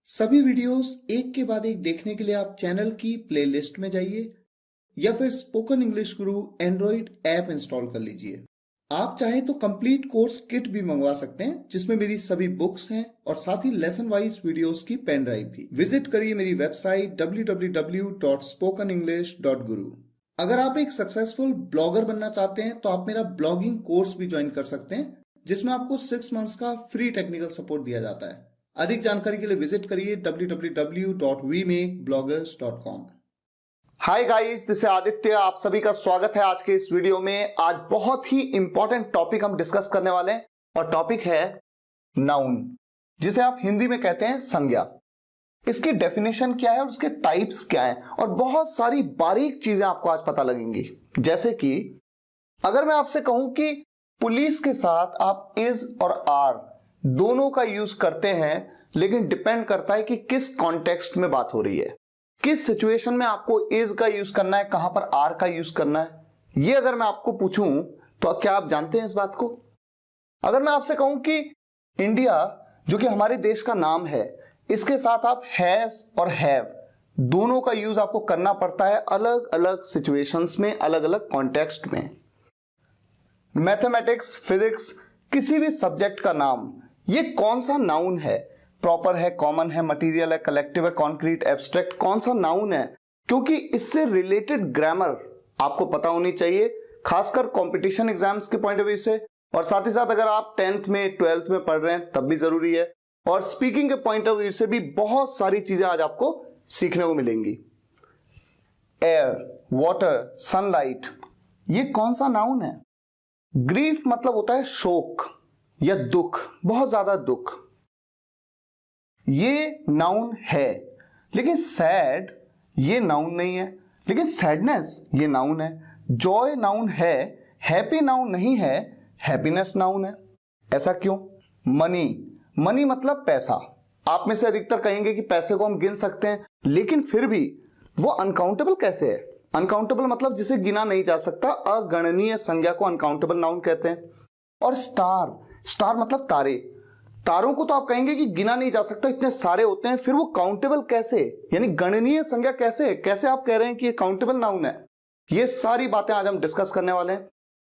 सभी वीडियोस एक के बाद एक देखने के लिए आप चैनल की प्लेलिस्ट में जाइए या फिर स्पोकन इंग्लिश गुरु एंड्रॉइड ऐप इंस्टॉल कर लीजिए। आप चाहे तो कंप्लीट कोर्स किट भी मंगवा सकते हैं जिसमें मेरी सभी बुक्स हैं और साथ ही लेसन वाइज वीडियोस की पेन ड्राइव भी। विजिट करिए मेरी वेबसाइट www.spokenenglish.guru। अगर आप एक सक्सेसफुल ब्लॉगर बनना चाहते हैं तो आप मेरा ब्लॉगिंग कोर्स भी ज्वाइन कर सकते हैं जिसमें आपको 6 मंथ्स का फ्री टेक्निकल सपोर्ट दिया जाता है। अधिक जानकारी के लिए विजिट करिए www.wemakebloggers.com। हाय गाइस, दिस है आदित्य। आप सभी का स्वागत है आज के इस वीडियो में। आज बहुत ही इंपॉर्टेंट टॉपिक हम डिस्कस करने वाले हैं और टॉपिक है नाउन, जिसे आप हिंदी में कहते हैं संज्ञा। इसकी डेफिनेशन क्या है और उसके टाइप्स क्या हैं और बहुत सारी बारीक चीजें आपको आज पता लगेंगी। जैसे कि अगर मैं आपसे कहूं कि पुलिस के साथ आप इज और आर दोनों का यूज करते हैं, लेकिन डिपेंड करता है कि किस कॉन्टेक्स्ट में बात हो रही है, किस सिचुएशन में आपको इज का यूज करना है, कहां पर आर का यूज करना है। ये अगर मैं आपको पूछूं तो क्या आप जानते हैं इस बात को? अगर मैं आपसे कहूं कि इंडिया, जो कि हमारे देश का नाम है, इसके साथ आप हैज और हैव दोनों का यूज आपको करना पड़ता है अलग अलग सिचुएशंस में, अलग अलग कॉन्टेक्स्ट में। मैथमेटिक्स, फिजिक्स, किसी भी सब्जेक्ट का नाम, ये कौन सा नाउन है? प्रॉपर है, कॉमन है, मटेरियल है, कलेक्टिव है, कॉन्क्रीट, एब्स्ट्रैक्ट, कौन सा नाउन है? क्योंकि इससे रिलेटेड ग्रामर आपको पता होनी चाहिए, खासकर कंपटीशन एग्जाम्स के पॉइंट ऑफ व्यू से, और साथ ही साथ अगर आप 10th में 12th में पढ़ रहे हैं तब भी जरूरी है। और स्पीकिंग के पॉइंट ऑफ व्यू से भी बहुत सारी चीजें आज आपको सीखने को मिलेंगी। एयर, वाटर, सनलाइट, ये कौन सा नाउन है? ग्रीफ मतलब होता है शोक या दुख, बहुत ज्यादा दुख, ये नाउन है। लेकिन सैड ये नाउन नहीं है, लेकिन सैडनेस ये नाउन है। जॉय नाउन है, हैप्पी नाउन नहीं है, हैप्पीनेस नाउन है। ऐसा क्यों? मनी, मनी मतलब पैसा। आप में से अधिकतर कहेंगे कि पैसे को हम गिन सकते हैं, लेकिन फिर भी वो अनकाउंटेबल कैसे है? अनकाउंटेबल मतलब जिसे गिना नहीं जा सकता, अगणनीय संज्ञा को अनकाउंटेबल नाउन कहते हैं। और स्टार, स्टार मतलब तारे। तारों को तो आप कहेंगे कि गिना नहीं जा सकता, इतने सारे होते हैं, फिर वो काउंटेबल कैसे, यानी गणनीय संज्ञा कैसे? कैसे आप कह रहे हैं कि ये काउंटेबल नाउन है? ये सारी बातें आज हम डिस्कस करने वाले हैं।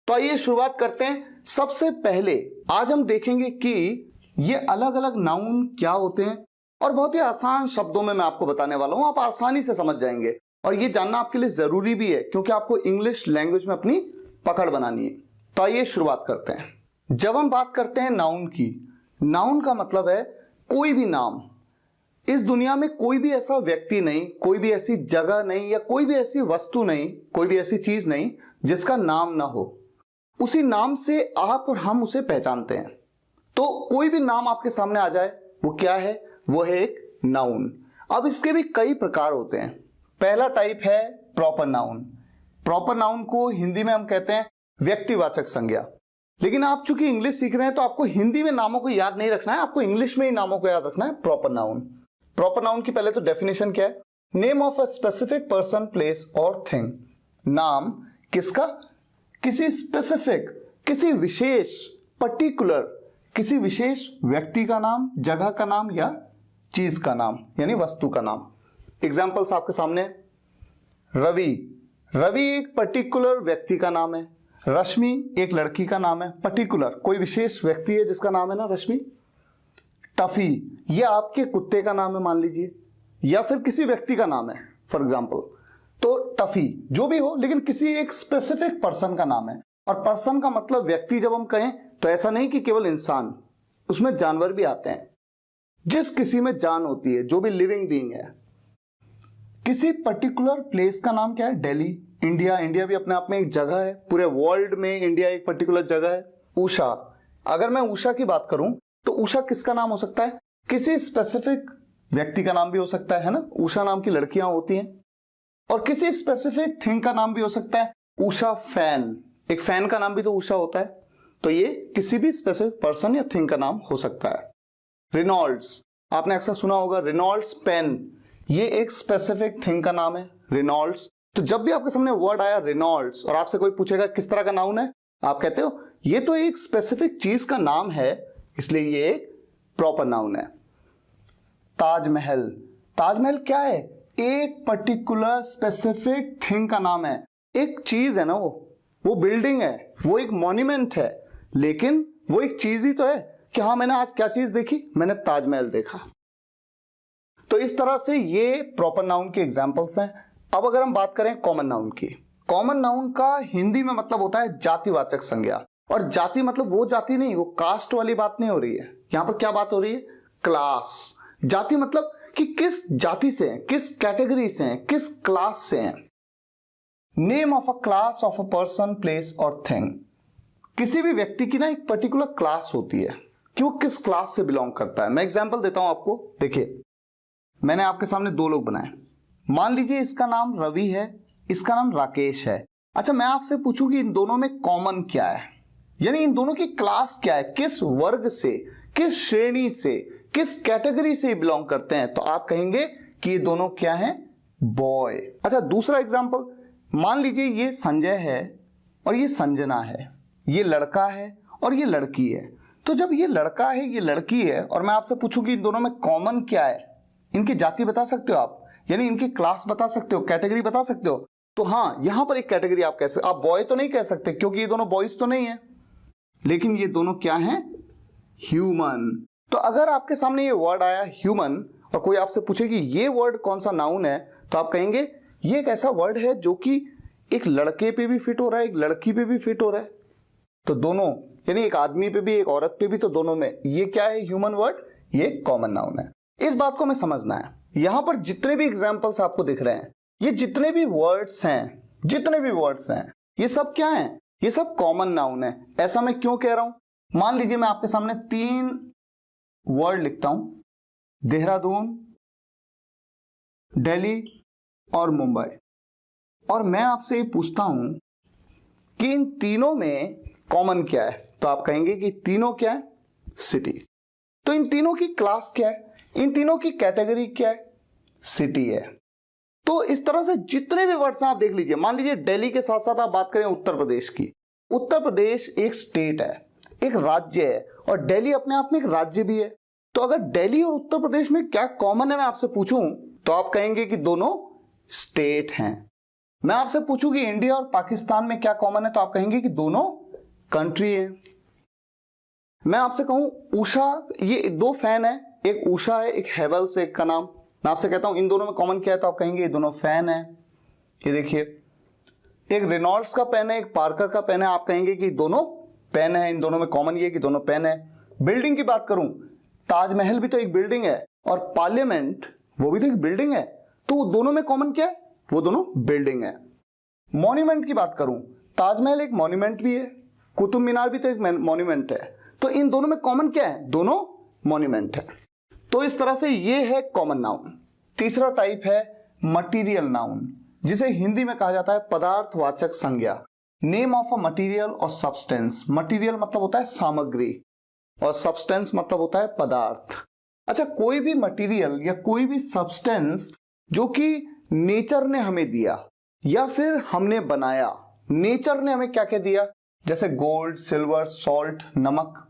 तो आइए शुरुआत करते हैं। सबसे पहले आज हम देखेंगे कि ये अलग अलग नाउन क्या होते हैं, और बहुत ही आसान शब्दों में मैं आपको बताने वाला हूं, आप आसानी से समझ जाएंगे। और ये जानना आपके लिए जरूरी भी है, क्योंकि आपको इंग्लिश लैंग्वेज में अपनी पकड़ बनानी है। तो आइए शुरुआत करते हैं। जब हम बात करते हैं नाउन की, नाउन का मतलब है कोई भी नाम। इस दुनिया में कोई भी ऐसा व्यक्ति नहीं, कोई भी ऐसी जगह नहीं, या कोई भी ऐसी वस्तु नहीं, कोई भी ऐसी चीज नहीं जिसका नाम ना हो। उसी नाम से आप और हम उसे पहचानते हैं। तो कोई भी नाम आपके सामने आ जाए, वो क्या है? वो है एक नाउन। अब इसके भी कई प्रकार होते हैं। पहला टाइप है प्रॉपर नाउन। प्रॉपर नाउन को हिंदी में हम कहते हैं व्यक्तिवाचक संज्ञा। लेकिन आप चूंकि इंग्लिश सीख रहे हैं तो आपको हिंदी में नामों को याद नहीं रखना है, आपको इंग्लिश में ही नामों को याद रखना है। प्रॉपर नाउन, प्रॉपर नाउन की पहले तो डेफिनेशन क्या है? Name of a specific person, place और थिंग। नाम किसका? किसी स्पेसिफिक, किसी विशेष, पर्टिकुलर, किसी विशेष व्यक्ति का नाम, जगह का नाम या चीज का नाम, यानी वस्तु का नाम। एग्जाम्पल्स आपके सामने। रवि, रवि एक पर्टिकुलर व्यक्ति का नाम है। रश्मि एक लड़की का नाम है, पर्टिकुलर, कोई विशेष व्यक्ति है जिसका नाम है ना रश्मि। टफी ये आपके कुत्ते का नाम है मान लीजिए, या फिर किसी व्यक्ति का नाम है फॉर एग्जाम्पल। तो टफी जो भी हो, लेकिन किसी एक स्पेसिफिक पर्सन का नाम है। और पर्सन का मतलब व्यक्ति जब हम कहें तो ऐसा नहीं कि केवल इंसान, उसमें जानवर भी आते हैं। जिस किसी में जान होती है, जो भी लिविंग बीइंग है। किसी पर्टिकुलर प्लेस का नाम क्या है? दिल्ली, इंडिया, इंडिया भी अपने आप में एक जगह है, पूरे वर्ल्ड में इंडिया एक पर्टिकुलर जगह है। उषा, अगर मैं उषा की बात करूं तो उषा किसका नाम हो सकता है? किसी स्पेसिफिक व्यक्ति का नाम भी हो सकता है ना, उषा नाम की लड़कियां होती हैं। और किसी स्पेसिफिक थिंग का नाम भी हो सकता है। उषा फैन, एक फैन का नाम भी तो उषा होता है। तो ये किसी भी स्पेसिफिक पर्सन या थिंग का नाम हो सकता है। रिनॉल्ड्स, आपने अक्सर सुना होगा, रिनॉल्ड्स पेन, ये एक स्पेसिफिक थिंग का नाम है, रिनॉल्ड्स। तो जब भी आपके सामने वर्ड आया रिनॉल्ड्स और आपसे कोई पूछेगा किस तरह का नाउन है, आप कहते हो ये तो एक स्पेसिफिक चीज का नाम है, इसलिए ये एक प्रॉपर नाउन है। ताजमहल। ताजमहल क्या है? एक पर्टिकुलर स्पेसिफिक थिंग का नाम है, एक चीज है ना, वो बिल्डिंग है, वो एक मॉन्यूमेंट है, लेकिन वो एक चीज ही तो है कि हाँ मैंने आज क्या चीज देखी, मैंने ताजमहल देखा। तो इस तरह से ये प्रॉपर नाउन के एग्जांपल्स हैं। अब अगर हम बात करें कॉमन नाउन की, कॉमन नाउन का हिंदी में मतलब होता है जातिवाचक संज्ञा। और जाति मतलब वो जाति नहीं, वो कास्ट वाली बात नहीं हो रही है, यहां पर क्या बात हो रही है? क्लास। जाति मतलब कि किस जाति से हैं, किस कैटेगरी से हैं, किस क्लास से हैं। Name of a class of a person, place और थिंग। किसी भी व्यक्ति की ना एक पर्टिकुलर क्लास होती है कि वो किस क्लास से बिलोंग करता है। मैं एग्जांपल देता हूं आपको। देखिए, मैंने आपके सामने दो लोग बनाए, मान लीजिए इसका नाम रवि है, इसका नाम राकेश है। अच्छा, मैं आपसे पूछूं कि इन दोनों में कॉमन क्या है, यानी इन दोनों की क्लास क्या है, किस वर्ग से, किस श्रेणी से, किस कैटेगरी से बिलोंग करते हैं, तो आप कहेंगे कि ये दोनों क्या हैं? बॉय। अच्छा, दूसरा एग्जांपल, मान लीजिए ये संजय है और ये संजना है, ये लड़का है और ये लड़की है। तो जब ये लड़का है, ये लड़की है, और मैं आपसे पूछूं कि इन दोनों में कॉमन क्या है, इनकी जाति बता सकते हो आप, यानी इनकी क्लास बता सकते हो, कैटेगरी बता सकते हो, तो हाँ यहां पर एक कैटेगरी आप कह सकते। आप बॉय तो नहीं कह सकते क्योंकि ये दोनों बॉयज तो नहीं है, लेकिन ये दोनों क्या हैं? ह्यूमन। तो अगर आपके सामने ये वर्ड आया ह्यूमन और कोई आपसे पूछे कि ये वर्ड कौन सा नाउन है, तो आप कहेंगे ये एक ऐसा वर्ड है जो कि एक लड़के पे भी फिट हो रहा है, एक लड़की पे भी फिट हो रहा है। तो दोनों, यानी एक आदमी पे भी एक औरत पे भी, तो दोनों में ये क्या है? ह्यूमन वर्ड, ये कॉमन नाउन है। इस बात को हमें समझना है। यहां पर जितने भी एग्जाम्पल्स आपको दिख रहे हैं, ये जितने भी वर्ड्स हैं, ये सब क्या हैं? ये सब कॉमन नाउन है। ऐसा मैं क्यों कह रहा हूं? मान लीजिए मैं आपके सामने 3 वर्ड लिखता हूं, देहरादून, दिल्ली और मुंबई, और मैं आपसे ये पूछता हूं कि इन तीनों में कॉमन क्या है, तो आप कहेंगे कि तीनों क्या है? सिटी। तो इन तीनों की क्लास क्या है, इन तीनों की कैटेगरी क्या है? सिटी है। तो इस तरह से जितने भी वर्ड्स आप देख लीजिए, मान लीजिए दिल्ली के साथ साथ आप बात करें उत्तर प्रदेश की, उत्तर प्रदेश एक स्टेट है, एक राज्य है, और दिल्ली अपने आप में एक राज्य भी है। तो अगर दिल्ली और उत्तर प्रदेश में क्या कॉमन है मैं आपसे पूछूं, तो आप कहेंगे कि दोनों स्टेट हैं। मैं आपसे पूछूं कि इंडिया और पाकिस्तान में क्या कॉमन है, तो आप कहेंगे कि दोनों कंट्री है। मैं आपसे कहूं उषा, ये 2 फैन है, एक उषा है, एक हेवल्स, एक का नाम, मैं आपसे कहता हूं इन दोनों में कॉमन क्या है, तो आप कहेंगे ये दोनों फैन है। ये देखिए, एक रेनॉल्ड्स का पेन है, एक पार्कर का पेन है, आप कहेंगे कि दोनों पेन है, इन दोनों में कॉमन ये कि दोनों पेन है। बिल्डिंग की बात करूं, ताजमहल भी तो एक बिल्डिंग है, और पार्लियामेंट वो भी तो एक बिल्डिंग है, तो दोनों में कॉमन क्या है? वो दोनों बिल्डिंग है। मॉन्यूमेंट की बात करूं, ताजमहल एक मॉन्यूमेंट भी है, कुतुब मीनार भी तो एक मॉन्यूमेंट है, तो इन दोनों में कॉमन क्या है? दोनों मॉन्यूमेंट है। तो इस तरह से ये है कॉमन नाउन। तीसरा टाइप है मटीरियल नाउन, जिसे हिंदी में कहा जाता है पदार्थवाचक संज्ञा। नेम ऑफ अ मटीरियल और सब्सटेंस। मटीरियल मतलब होता है सामग्री, और सब्सटेंस मतलब होता है पदार्थ। अच्छा, कोई भी मटीरियल या कोई भी सब्सटेंस जो कि नेचर ने हमें दिया या फिर हमने बनाया, नेचर ने हमें क्या क्या दिया, जैसे गोल्ड, सिल्वर, सॉल्ट, नमक,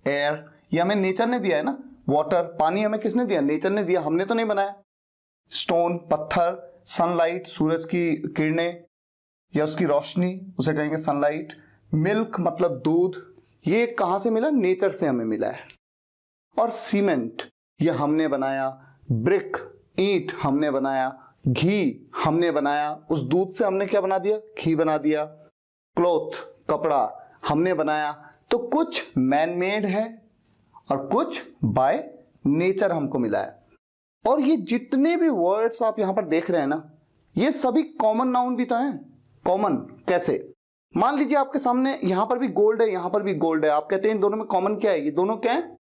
एयर, ये हमें नेचर ने दिया है ना। वाटर, पानी हमें किसने दिया? नेचर ने दिया, हमने तो नहीं बनाया। स्टोन, पत्थर, सनलाइट, सूरज की किरणें या उसकी रोशनी, उसे कहेंगे सनलाइट। मिल्क मतलब दूध, ये कहां से मिला? नेचर से हमें मिला है। और सीमेंट, ये हमने बनाया। ब्रिक, ईंट, हमने बनाया। घी हमने बनाया, उस दूध से हमने क्या बना दिया? घी बना दिया। क्लॉथ, कपड़ा, हमने बनाया। तो कुछ मैन मेड है और कुछ बाय नेचर हमको मिला है। और ये जितने भी वर्ड्स आप यहां पर देख रहे हैं ना, ये सभी कॉमन नाउन भी तो हैं। कॉमन कैसे? मान लीजिए आपके सामने यहां पर भी गोल्ड है, यहां पर भी गोल्ड है, आप कहते हैं इन दोनों में कॉमन क्या है? ये दोनों क्या है?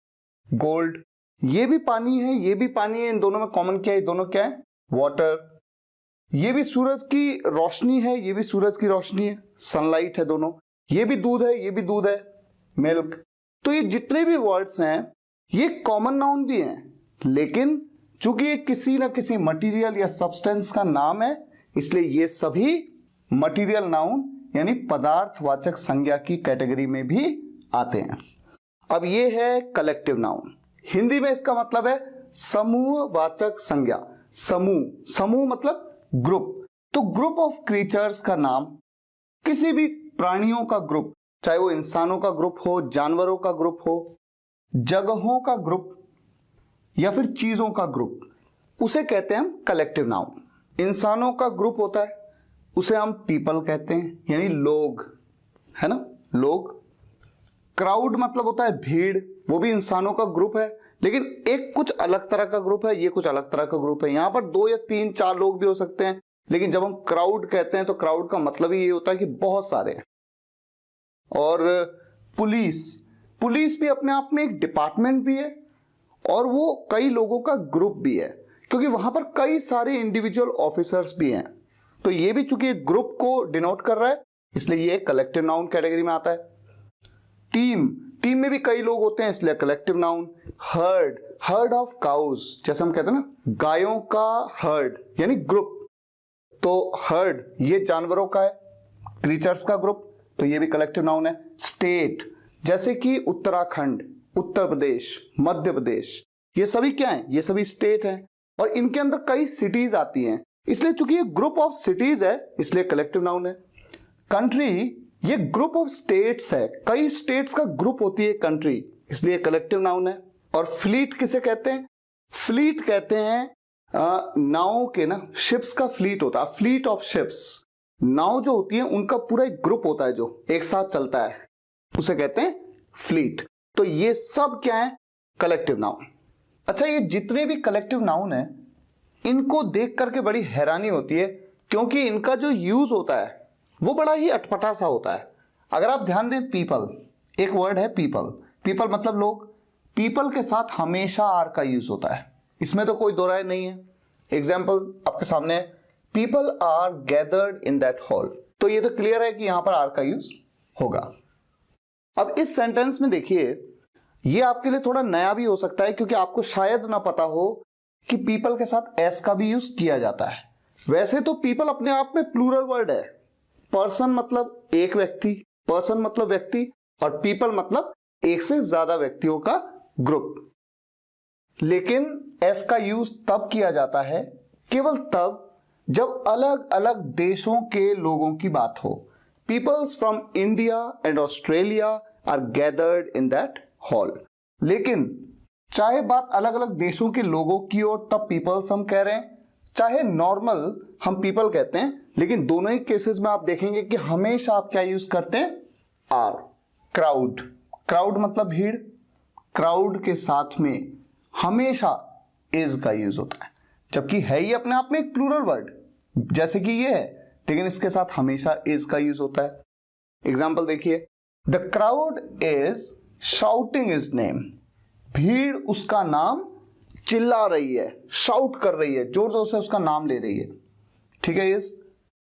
गोल्ड। ये भी पानी है, ये भी पानी है, इन दोनों में कॉमन क्या है? ये दोनों क्या है? वाटर। ये भी सूरज की रोशनी है, ये भी सूरज की रोशनी है, सनलाइट है दोनों। ये भी दूध है, ये भी दूध है, मिल्क। तो ये जितने भी वर्ड्स हैं ये कॉमन नाउन भी हैं, लेकिन चूंकि ये किसी ना किसी मटेरियल या सब्सटेंस का नाम है, इसलिए ये सभी मटेरियल नाउन यानी पदार्थवाचक संज्ञा की कैटेगरी में भी आते हैं। अब ये है कलेक्टिव नाउन। हिंदी में इसका मतलब है समूहवाचक संज्ञा। समूह, समूह मतलब ग्रुप। तो ग्रुप ऑफ क्रीचर्स का नाम किसी भी प्राणियों का ग्रुप, चाहे वो इंसानों का ग्रुप हो, जानवरों का ग्रुप हो, जगहों का ग्रुप या फिर चीजों का ग्रुप, उसे कहते हैं हम कलेक्टिव नाउन। इंसानों का ग्रुप होता है, उसे हम पीपल कहते हैं, यानी लोग, है ना, लोग। क्राउड मतलब होता है भीड़, वो भी इंसानों का ग्रुप है, लेकिन एक कुछ अलग तरह का ग्रुप है, ये कुछ अलग तरह का ग्रुप है। यहां पर 2 या 3 4 लोग भी हो सकते हैं, लेकिन जब हम क्राउड कहते हैं तो क्राउड का मतलब ही ये होता है कि बहुत सारे हैं। और पुलिस, पुलिस भी अपने आप में एक डिपार्टमेंट भी है और वो कई लोगों का ग्रुप भी है, क्योंकि वहां पर कई सारे इंडिविजुअल ऑफिसर्स भी हैं। तो ये भी चूंकि एक ग्रुप को डिनोट कर रहा है, इसलिए ये कलेक्टिव नाउन कैटेगरी में आता है। टीम, टीम में भी कई लोग होते हैं, इसलिए collective noun. Heard, heard of cows, जैसे हम कहते हैं ना गायों का हर्ड, यानी ग्रुप। तो हर्ड ये जानवरों का है, क्रीचर्स का ग्रुप, तो ये भी कलेक्टिव नाउन है। स्टेट, जैसे कि उत्तराखंड, उत्तर प्रदेश, मध्य प्रदेश, ये सभी क्या है, ये सभी स्टेट हैं और इनके अंदर कई सिटीज आती हैं, इसलिए चूंकि ये ग्रुप ऑफ सिटीज है इसलिए कलेक्टिव नाउन है। कंट्री, ये ग्रुप ऑफ स्टेट्स है, कई स्टेट्स का ग्रुप होती है कंट्री, इसलिए कलेक्टिव नाउन है। और फ्लीट किसे कहते हैं, फ्लीट कहते हैं नाव के ना, शिप्स का फ्लीट होता है, फ्लीट ऑफ शिप्स। नाव जो होती है उनका पूरा एक ग्रुप होता है जो एक साथ चलता है, उसे कहते हैं फ्लीट। तो ये सब क्या है, कलेक्टिव नाउन। अच्छा, ये जितने भी कलेक्टिव नाउन है इनको देख करके बड़ी हैरानी होती है, क्योंकि इनका जो यूज होता है वो बड़ा ही अटपटा सा होता है। अगर आप ध्यान दें, पीपल, एक वर्ड है पीपल, पीपल मतलब लोग, पीपल के साथ हमेशा आर का यूज होता है, इसमें तो कोई दो राय नहीं है। एग्जाम्पल आपके सामने है, people are gathered in that hall, तो ये तो क्लियर है कि यहां पर आर का यूज होगा। अब इस सेंटेंस में देखिए, ये आपके लिए थोड़ा नया भी हो सकता है, क्योंकि आपको शायद ना पता हो कि पीपल के साथ एस का भी यूज किया जाता है। वैसे तो पीपल अपने आप में प्लूरल वर्ड है, पर्सन मतलब एक व्यक्ति, पर्सन मतलब व्यक्ति, और पीपल मतलब एक से ज्यादा व्यक्तियों का ग्रुप। लेकिन एस का यूज तब किया जाता है, केवल तब जब अलग अलग देशों के लोगों की बात हो। Peoples from India and Australia are gathered in that hall. लेकिन चाहे बात अलग अलग देशों के लोगों की और तब पीपल्स हम कह रहे हैं, चाहे नॉर्मल हम पीपल कहते हैं, लेकिन दोनों ही केसेस में आप देखेंगे कि हमेशा आप क्या यूज करते हैं, आर। क्राउड, क्राउड मतलब भीड़, क्राउड के साथ में हमेशा इज का यूज होता है, जबकि है ही अपने आप में एक प्लूरल वर्ड जैसे कि ये है, लेकिन इसके साथ हमेशा इज का यूज होता है। एग्जाम्पल देखिए, the crowd is shouting his name, भीड़ उसका नाम चिल्ला रही है, शाउट कर रही है, जोर जोर से उसका नाम ले रही है, ठीक है इज।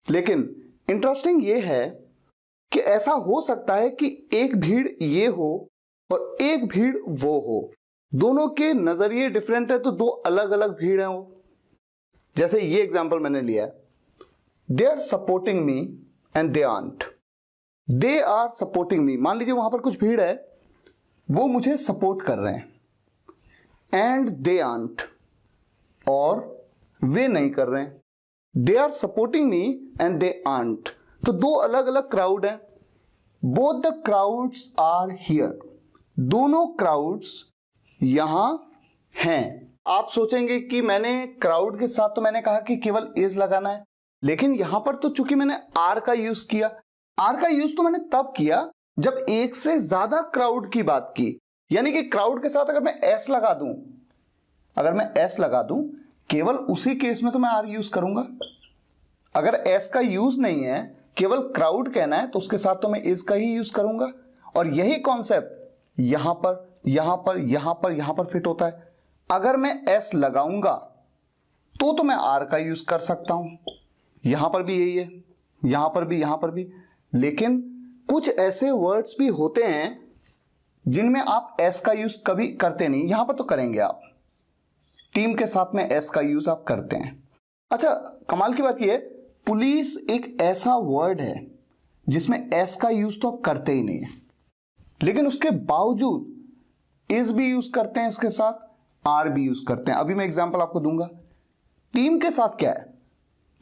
लेकिन इंटरेस्टिंग ये है कि ऐसा हो सकता है कि एक भीड़ ये हो और एक भीड़ वो हो, दोनों के नजरिए डिफरेंट है, तो दो अलग अलग भीड़ है वो। जैसे ये एग्जांपल मैंने लिया, they are supporting me and they aren't, they are supporting me, मान लीजिए वहां पर कुछ भीड़ है, वो मुझे सपोर्ट कर रहे हैं, एंड दे आंट, और वे नहीं कर रहे हैं। They are supporting me and they aren't, तो दो अलग अलग क्राउड हैं। Both the crowds are here, दोनों क्राउड्स यहां हैं। आप सोचेंगे कि मैंने क्राउड के साथ तो मैंने कहा कि केवल इज लगाना है, लेकिन यहां पर तो चूंकि मैंने आर का यूज किया, आर का यूज तो मैंने तब किया जब एक से ज्यादा क्राउड की बात की, यानी कि क्राउड के साथ अगर मैं एस लगा दूं, अगर मैं एस लगा दूं, केवल उसी केस में तो मैं आर यूज करूंगा। अगर एस का यूज नहीं है, केवल क्राउड कहना है, तो उसके साथ तो मैं इज का ही यूज करूंगा। और यही कॉन्सेप्ट यहां पर, यहां पर, यहां पर, यहां पर फिट होता है। अगर मैं एस लगाऊंगा तो मैं आर का यूज कर सकता हूं, यहां पर भी यही है, यहां पर भी, यहां पर भी। लेकिन कुछ ऐसे वर्ड्स भी होते हैं जिनमें आप एस का यूज कभी करते नहीं, यहां पर तो करेंगे आप, टीम के साथ में एस का यूज आप करते हैं। अच्छा, कमाल की बात यह है, पुलिस एक ऐसा वर्ड है जिसमें एस का यूज तो आप करते ही नहीं है, लेकिन उसके बावजूद इज भी यूज करते हैं इसके साथ, आर भी यूज करते हैं। अभी मैं एग्जांपल आपको दूंगा। टीम के साथ क्या है,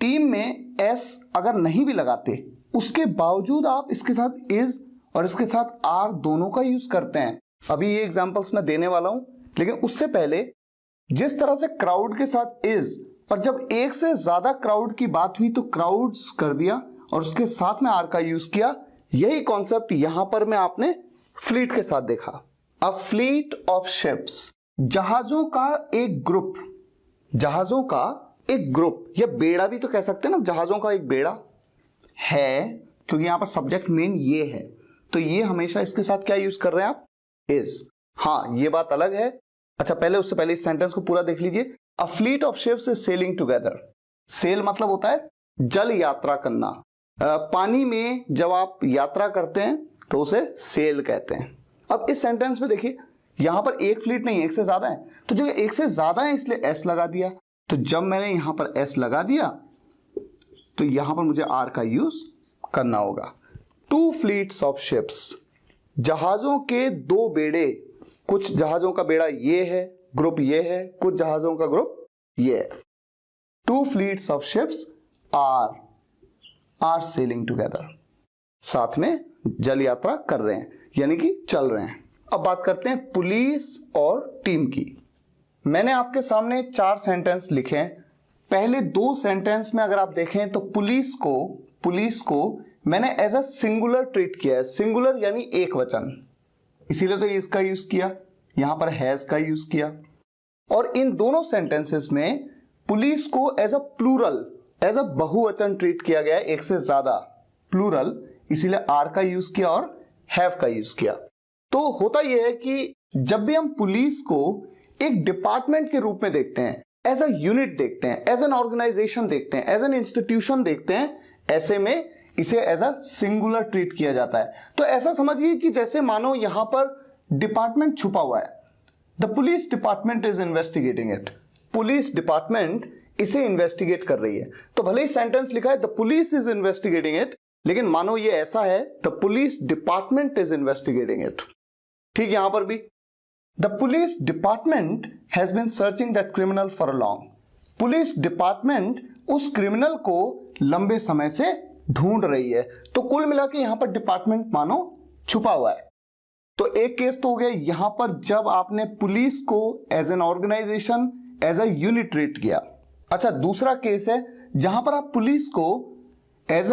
टीम में एस अगर नहीं भी लगाते उसके बावजूद आप इसके साथ इज और इसके साथ आर दोनों का यूज करते हैं। अभी ये एग्जांपल्स मैं देने वाला हूं, लेकिन उससे पहले जिस तरह से क्राउड के साथ इज और जब एक से ज्यादा क्राउड की बात हुई तो क्राउड्स कर दिया और उसके साथ में आर का यूज किया, यही कॉन्सेप्ट यहां पर में आपने फ्लीट के साथ देखा। अ फ्लीट ऑफ शिप्स, जहाजों का एक ग्रुप, जहाजों का एक ग्रुप या बेड़ा भी तो कह सकते हैं ना, जहाजों का एक बेड़ा है, क्योंकि यहां पर सब्जेक्ट मेन ये है, तो ये हमेशा इसके साथ क्या यूज कर रहे हैं आप, इज। हाँ ये बात अलग है। अच्छा पहले उससे पहले इस सेंटेंस को पूरा देख लीजिए। A fleet of ships is sailing together. Sail मतलब होता है जल यात्रा करना। पानी में जब आप यात्रा करते हैं तो उसे सेल कहते हैं। अब इस सेंटेंस में देखिए, यहां पर एक फ्लीट नहीं, एक से ज्यादा है, तो जो एक से ज्यादा है इसलिए एस लगा दिया। तो जब मैंने यहां पर एस लगा दिया तो यहां पर मुझे आर का यूज करना होगा। टू फ्लीट्स ऑफ शिप्स, जहाजों के दो बेड़े। कुछ जहाजों का बेड़ा ये है, ग्रुप ये है, कुछ जहाजों का ग्रुप ये है। Two fleets of ships are sailing together, साथ में जल यात्रा कर रहे हैं, यानी कि चल रहे हैं। अब बात करते हैं पुलिस और टीम की। मैंने आपके सामने 4 सेंटेंस लिखे हैं। पहले 2 सेंटेंस में अगर आप देखें तो पुलिस को मैंने एज अ सिंगुलर ट्रीट किया है। सिंगुलर यानी एक वचन, इसीलिए तो इसका यूज किया, यहां पर हैज का यूज किया। और इन दोनों सेंटेंसेस में पुलिस को as a plural, as a बहुवचन ट्रीट किया गया है, एक से ज्यादा, प्लूरल, इसीलिए आर का यूज किया और हैव का यूज किया। तो होता यह है कि जब भी हम पुलिस को एक डिपार्टमेंट के रूप में देखते हैं, एज अ यूनिट देखते हैं, एज एन ऑर्गेनाइजेशन देखते हैं, एज एन इंस्टीट्यूशन देखते हैं, ऐसे में इसे एज अ सिंगुलर ट्रीट किया जाता है। तो ऐसा समझिए कि जैसे मानो यहां पर डिपार्टमेंट छुपा हुआ है। The police department is investigating it. Police department इसे इन्वेस्टिगेट कर रही है। तो भले ही सेंटेंस लिखा है the police is investigating it, लेकिन मानो ये ऐसा है the police department is investigating it. ठीक, यहां पर भी the police department has been searching that criminal for a long. Police department उस क्रिमिनल को लंबे समय से ढूंढ रही है। तो कुल मिला के यहां पर डिपार्टमेंट मानो छुपा हुआ है। तो एक केस तो हो गया यहां पर जब आपने पुलिस को as an organisation, as a unit treat किया। अच्छा, दूसरा केस है जहां पर आप पुलिस को एज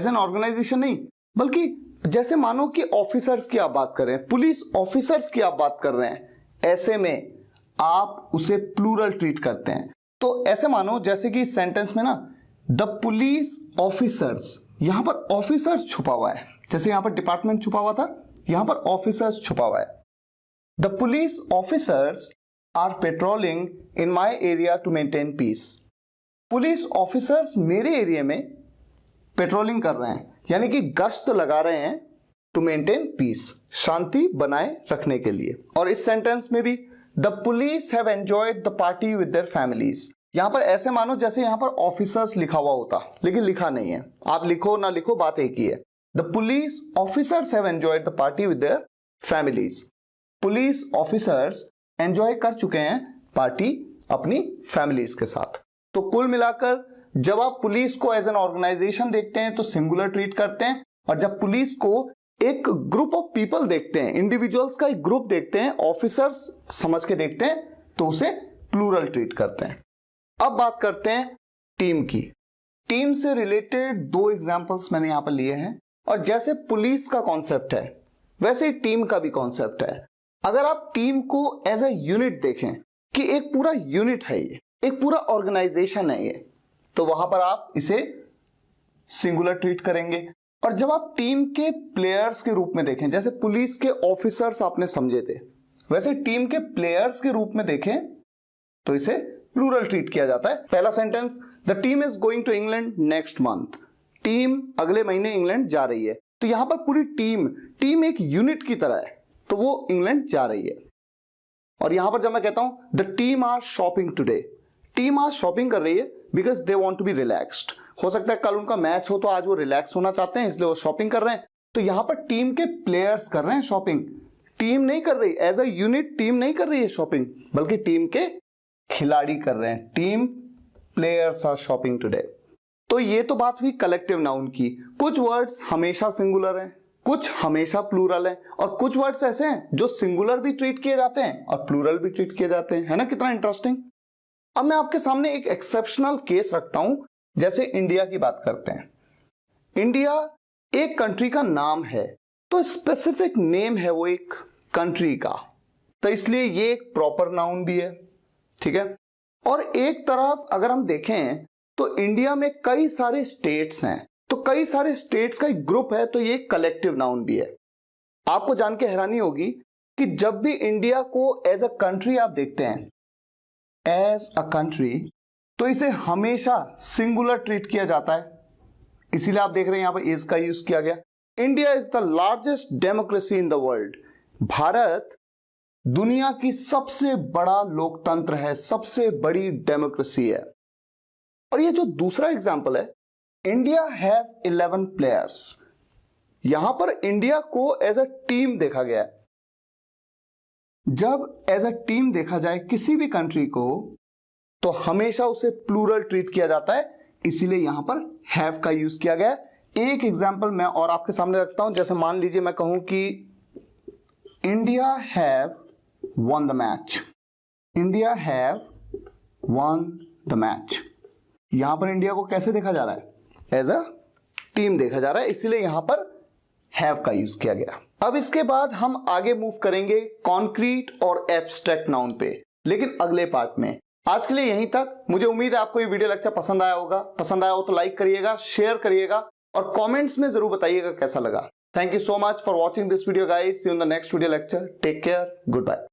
एन ऑर्गेनाइजेशन नहीं, बल्कि जैसे मानो कि ऑफिसर्स की आप बात कर रहे हैं, पुलिस ऑफिसर्स की आप बात कर रहे हैं, ऐसे में आप उसे प्लूरल ट्रीट करते हैं। तो ऐसे मानो जैसे कि सेंटेंस में ना द पुलिस ऑफिसर्स, यहां पर ऑफिसर्स छुपा हुआ है, जैसे यहां पर डिपार्टमेंट छुपा हुआ था, यहां पर ऑफिसर्स छुपा हुआ है। The police officers are patrolling in my area to maintain peace. Police officers मेरे एरिया में पेट्रोलिंग कर रहे हैं, यानी कि गश्त लगा रहे हैं, टू मेंटेन पीस, शांति बनाए रखने के लिए। और इस सेंटेंस में भी the police have enjoyed the party with their families. यहां पर ऐसे मानो जैसे यहां पर ऑफिसर्स लिखा हुआ होता, लेकिन लिखा नहीं है। आप लिखो ना लिखो बात एक ही है। The police officers have enjoyed the party with their families. Police officers enjoy कर चुके हैं पार्टी अपनी फैमिलीज के साथ। तो कुल मिलाकर जब आप पुलिस को एज एन ऑर्गेनाइजेशन देखते हैं तो सिंगुलर ट्रीट करते हैं, और जब पुलिस को एक ग्रुप ऑफ पीपल देखते हैं, इंडिविजुअल्स का एक ग्रुप देखते हैं, ऑफिसर्स समझ के देखते हैं, तो उसे प्लूरल ट्रीट करते हैं। अब बात करते हैं टीम की। टीम से रिलेटेड 2 एग्जांपल्स मैंने यहां पर लिए हैं, और जैसे पुलिस का कॉन्सेप्ट है वैसे ही टीम का भी कॉन्सेप्ट है। अगर आप टीम को एज अ यूनिट देखें कि एक पूरा यूनिट है, ये एक पूरा ऑर्गेनाइजेशन है ये, तो वहां पर आप इसे सिंगुलर ट्रीट करेंगे। और जब आप टीम के प्लेयर्स के रूप में देखें, जैसे पुलिस के ऑफिसर्स आपने समझे थे, वैसे टीम के प्लेयर्स के रूप में देखें तो इसे प्लूरल ट्रीट किया जाता है। पहला sentence, the team is going to England next month. Team अगले महीने इंग्लैंड जा रही है। तो यहां पर पूरी टीम एक यूनिट की तरह है, तो वो इंग्लैंड जा रही है। और यहां पर जब मैं कहता हूं the team are shopping today, team आज शॉपिंग कर रही है because they want to be relaxed. हो सकता है कल उनका मैच हो तो आज वो रिलैक्स होना चाहते हैं, इसलिए वो शॉपिंग कर रहे हैं। तो यहां पर टीम के प्लेयर्स कर रहे हैं शॉपिंग, टीम नहीं कर रही, एज अ यूनिट टीम नहीं कर रही है शॉपिंग, बल्कि टीम के खिलाड़ी कर रहे हैं। Team players are shopping today. तो ये तो बात हुई कलेक्टिव नाउन की। कुछ वर्ड्स हमेशा सिंगुलर हैं, कुछ हमेशा प्लूरल हैं, और कुछ वर्ड्स ऐसे हैं जो सिंगुलर भी ट्रीट किए जाते हैं और प्लूरल भी ट्रीट किए जाते हैं। है ना कितना इंटरेस्टिंग। अब मैं आपके सामने एक एक्सेप्शनल केस रखता हूं, जैसे इंडिया की बात करते हैं। इंडिया एक कंट्री का नाम है, तो स्पेसिफिक नेम है वो एक कंट्री का, तो इसलिए ये एक प्रॉपर नाउन भी है, ठीक है। और एक तरफ अगर हम देखें तो इंडिया में कई सारे स्टेट्स हैं, तो कई सारे स्टेट्स का एक ग्रुप है, तो ये कलेक्टिव नाउन भी है। आपको जान के हैरानी होगी कि जब भी इंडिया को एज अ कंट्री आप देखते हैं, एज अ कंट्री, तो इसे हमेशा सिंगुलर ट्रीट किया जाता है। इसीलिए आप देख रहे हैं यहां पर एज का यूज किया गया। India is the largest democracy in the world. Bharat दुनिया की सबसे बड़ा लोकतंत्र है, सबसे बड़ी डेमोक्रेसी है। और ये जो दूसरा एग्जांपल है, इंडिया हैव 11 प्लेयर्स, यहां पर इंडिया को एज अ टीम देखा गया है। जब एज अ टीम देखा जाए किसी भी कंट्री को, तो हमेशा उसे प्लूरल ट्रीट किया जाता है, इसीलिए यहां पर हैव का यूज किया गया है। एक एग्जांपल मैं और आपके सामने रखता हूं। जैसे मान लीजिए मैं कहूं कि India have won the match, India have won the match। यहां पर इंडिया को कैसे देखा जा रहा है, एज अ टीम देखा जा रहा है, इसीलिए यहां पर हैव का यूज किया गया। अब इसके बाद हम आगे मूव करेंगे कॉन्क्रीट और एब्स्ट्रैक्ट नाउन पे, लेकिन अगले पार्ट में। आज के लिए यहीं तक। मुझे उम्मीद है आपको ये वीडियो लेक्चर पसंद आया होगा। पसंद आया हो तो लाइक करिएगा, शेयर करिएगा और कमेंट्स में जरूर बताइएगा कैसा लगा। Thank you so much for watching this video guys. See you in the next video lecture. Take care, good bye.